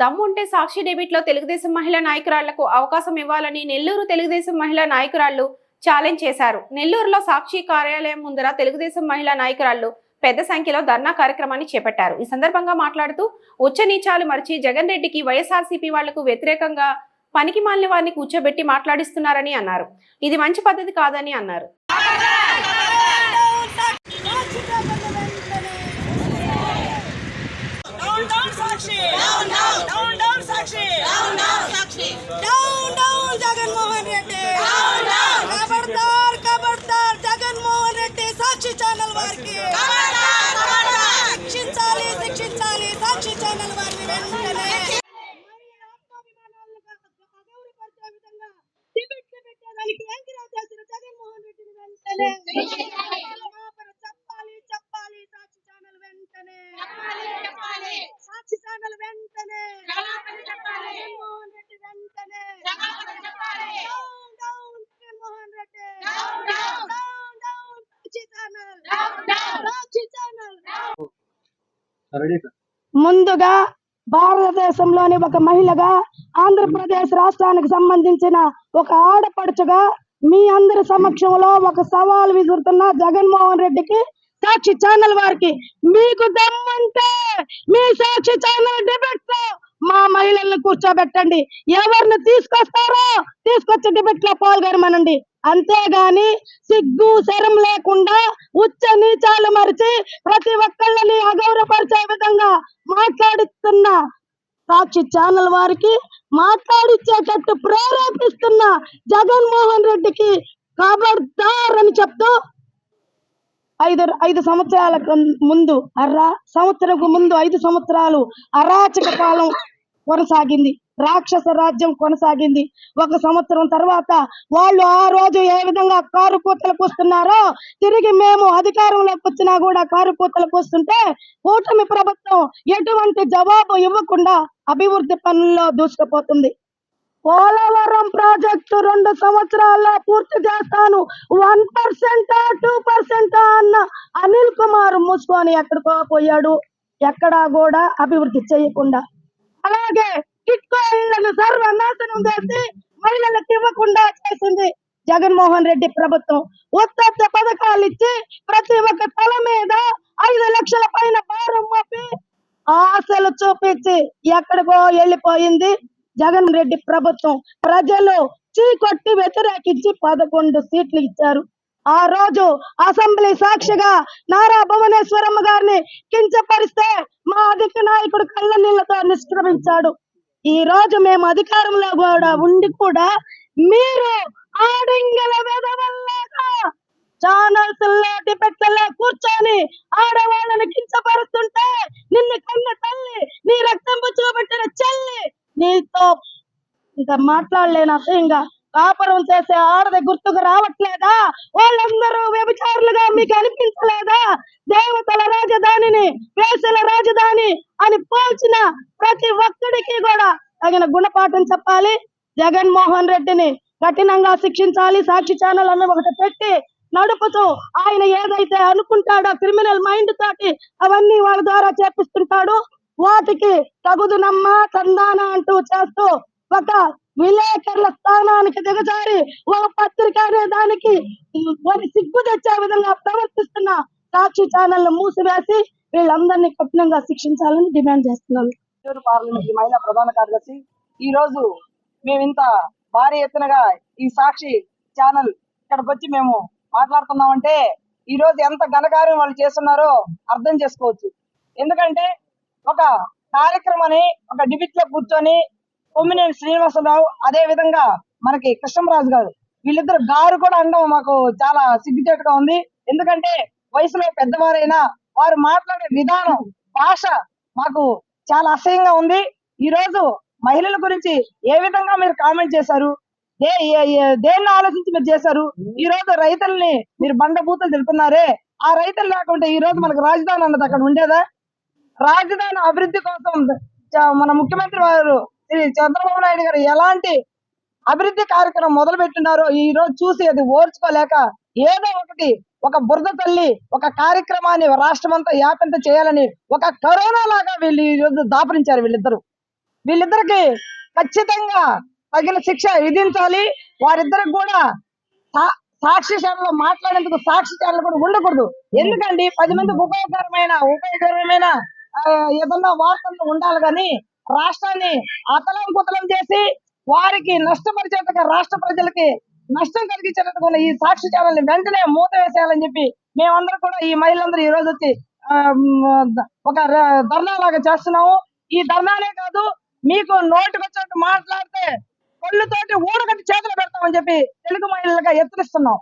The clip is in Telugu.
దమ్ముంటే సాక్షి డెబిట్ లో తెలుగుదేశం మహిళా నాయకురాళ్లకు అవకాశం ఇవ్వాలని నెల్లూరు తెలుగుదేశం మహిళా నాయకురాళ్లు ఛాలెంజ్ చేశారు. నెల్లూరులో సాక్షి కార్యాలయం ముందర తెలుగుదేశం మహిళా నాయకురాళ్లు పెద్ద సంఖ్యలో ధర్నా కార్యక్రమాన్ని చేపట్టారు. ఈ సందర్భంగా మాట్లాడుతూ ఉచ్చ నీచాలు మరిచి జగన్ రెడ్డికి వైఎస్ఆర్సీపీ వాళ్లకు వ్యతిరేకంగా పనికి మాలిన వారిని కూర్చోబెట్టి మాట్లాడిస్తున్నారని అన్నారు. ఇది మంచి పద్ధతి కాదని అన్నారు. జగన్మోహన్ రెడ్డి ఖబర్దార్ ఖబర్దార్ జగన్మోహన్ రెడ్డి సాక్షి ఛానల్ వారికి శిక్షించాలి శిక్షించాలి సాక్షి ఛానల్ వారిని వెంటనే పెట్టేదానికి ఎంకరేజ్ చేసిన జగన్మోహన్ రెడ్డిని వెంటనే చెప్పాలి చెప్పాలి సాక్షి ఛానల్ వెంటనే సాక్షి ఛానల్ వెంటనే జగన్మోహన్ రెడ్డి వెంటనే జగన్మోహన్ రెడ్డి సాక్షి ఛానల్ సాక్షి ఛానల్. ముందుగా భారతదేశంలోని ఒక మహిళగా ఆంధ్రప్రదేశ్ రాష్ట్రానికి సంబంధించిన ఒక ఆడపడుచుగా మీ అందరి సమక్షంలో ఒక సవాల్ విసురుతున్న జగన్మోహన్ రెడ్డికి సాక్షి ఛానల్ వారికి, మీకు దమ్ముంటే మీ సాక్షి ఛానల్ డిబేట్ లో మా మహిళలను కూర్చోబెట్టండి, ఎవరిని తీసుకొస్తారో తీసుకొచ్చి డిబేట్ లో పాల్గొనమనండి. అంతేగాని సిగ్గు శరం లేకుండా ఉచ్చ నీచాలు మరిచి ప్రతి ఒక్కళ్ళని అగౌరవపరిచే విధంగా మాట్లాడుతున్న సాక్షి ఛానల్ వారికి, మాట్లాడిచ్చేటట్టు ప్రేరేపిస్తున్న జగన్మోహన్ రెడ్డికి ఖబర్దార్ అని చెప్తూ ఐదు సంవత్సరాల ముందు సంవత్సరం ముందు 5 సంవత్సరాలు అరాచక పాలన కొనసాగింది, రాక్షస రాజ్యం కొనసాగింది. 1 సంవత్సరం తర్వాత వాళ్ళు ఆ రోజు ఏ విధంగా కారు కూతలకు వస్తున్నారో తిరిగి మేము అధికారంలోకి వచ్చినా కూడా కారు కూతలకు వస్తుంటే కూటమి ప్రభుత్వం ఎటువంటి జవాబు ఇవ్వకుండా అభివృద్ధి పనుల్లో దూసుకుపోతుంది. పోలవరం ప్రాజెక్టు 2 సంవత్సరాల్లో పూర్తి చేస్తాను, 1% 2% అన్న అనిల్ కుమార్ మూసుకొని ఎక్కడికో పోయాడు, ఎక్కడా కూడా అభివృద్ధి చేయకుండా. అలాగే కిట్కో ఇళ్లను సర్వనాశనం చేసి మహిళలకు ఇవ్వకుండా చేసింది జగన్మోహన్ రెడ్డి ప్రభుత్వం. ఉత్తత్త పథకాలు ఇచ్చి ప్రతి ఒక్క తల మీద 5 లక్షల పైన భారం మోపి ఆశలు చూపించి ఎక్కడికో వెళ్ళిపోయింది జగన్ రెడ్డి ప్రభుత్వం. ప్రజలు చీకొట్టి వ్యతిరేకించి 11 సీట్లు ఇచ్చారు. ఆ రోజు అసెంబ్లీ సాక్షిగా నారా భువనేశ్వరమ్మ గారిని కించపరిస్తే మా అధిక నాయకుడు కళ్ళ నీళ్లతో నిష్క్రమించాడు. ఈ రోజు మేము అధికారంలో కూడా ఉండి కూడా మీరు ఆడింగల వెదవల్లాగా ఛానల్స్ లో డిబేట్లలో కూర్చొని ఆడవాళ్ళని కించపరుస్తుంటే నిన్ను కన్న తల్లి, నీ రక్తం చూపెట్టిన చెల్లి నీతో ఇంకా మాట్లాడలేను. అసహ్యంగా కాపురం చేసే ఆడది గుర్తుకు రావట్లేదా? వాళ్ళందరూ వ్యభిచారులుగా మీకు అనిపించలేదా? దేవతల రాజధానిని వేసల రాజధాని అని పోల్చిన ప్రతి ఒక్కడికి కూడా తగిన గుణపాఠం చెప్పాలి. జగన్మోహన్ రెడ్డిని కఠినంగా శిక్షించాలి. సాక్షి ఛానల్ అన్న ఒకటి పెట్టి నడుపుతూ ఆయన ఏదైతే అనుకుంటాడో క్రిమినల్ మైండ్ తోటి అవన్నీ వాళ్ళ ద్వారా చేపిస్తుంటాడు. వాటికి తగుదునమ్మ తందాన అంటూ చేస్తూ ఒక విలేకరుల స్థానానికి దిగజారి ఒక పత్రిక అనే దానికి సిగ్గు తెచ్చే విధంగా ప్రవర్తిస్తున్న సాక్షి ఛానల్ మూసివేసి వీళ్ళందరినీ కఠినంగా శిక్షించాలని డిమాండ్ చేస్తున్నాను. పార్లమెంట్ మహిళా ప్రధాన కార్యదర్శి, ఈ రోజు మేము ఇంత భారీ ఎత్తునగా ఈ సాక్షి ఛానల్ ఇక్కడికి వచ్చి మేము మాట్లాడుతున్నామంటే ఈ రోజు ఎంత ఘనకార్యం వాళ్ళు చేస్తున్నారో అర్థం చేసుకోవచ్చు. ఎందుకంటే ఒక కార్యక్రమాన్ని ఒక డిబేట్ లో కూర్చొని కొమ్మినేని శ్రీనివాసరావు, అదే విధంగా మనకి కృష్ణరాజు గారు, వీళ్ళిద్దరు గారు కూడా అనడం మాకు చాలా సిగ్గుచేటుగా ఉంది. ఎందుకంటే వయసులో పెద్దవారైనా వారు మాట్లాడే విధానం, భాష మాకు చాలా అసహ్యంగా ఉంది. ఈ రోజు మహిళల గురించి ఏ విధంగా మీరు కామెంట్ చేశారు, దేన్ని ఆలోచించి మీరు చేశారు? ఈ రోజు రైతుల్ని మీరు బండబూతులు తెలుపుతున్నారే, ఆ రైతులు లేకుంటే ఈ రోజు మనకు రాజధాని అన్నది అక్కడ ఉండేదా? రాజధాని అభివృద్ధి కోసం మన ముఖ్యమంత్రి వారు శ్రీ చంద్రబాబు నాయుడు గారు ఎలాంటి అభివృద్ధి కార్యక్రమం మొదలు పెట్టినారో ఈ రోజు చూసి అది ఓర్చుకోలేక ఏదో ఒకటి ఒక బురద తల్లి ఒక కార్యక్రమాన్ని రాష్ట్రం అంతా యాపంత చేయాలని ఒక కరోనా లాగా వీళ్ళు ఈ రోజు దాపరించారు. వీళ్ళిద్దరికి ఖచ్చితంగా తగిన శిక్ష విధించాలి. వారిద్దరికి కూడా సాక్షి ఛానల్ మాట్లాడేందుకు సాక్షి ఛానల్ కూడా ఉండకూడదు. ఎందుకండి 10 మందికి ఉపయోగకరమైన ఏదన్నా వార్తలు ఉండాలి, కానీ రాష్ట్రాన్ని అతలం కుతలం చేసి వారికి నష్టపరిచేట్టుగా, రాష్ట్ర ప్రజలకి నష్టం కలిగించేటట్టుగా ఈ సాక్షి ఛానల్ ని వెంటనే మూత వేసేయాలని చెప్పి మేమందరం కూడా, ఈ మహిళలందరూ ఈ రోజు వచ్చి ఒక ధర్నా లాగా చేస్తున్నాము. ఈ ధర్నానే కాదు, మీకు నోటికి వచ్చినట్టు మాట్లాడితే కళ్ళుతోటి ఊడగట్టి చేతులు పెడతామని చెప్పి తెలుగు మహిళలుగా హెచ్చరిస్తున్నాం.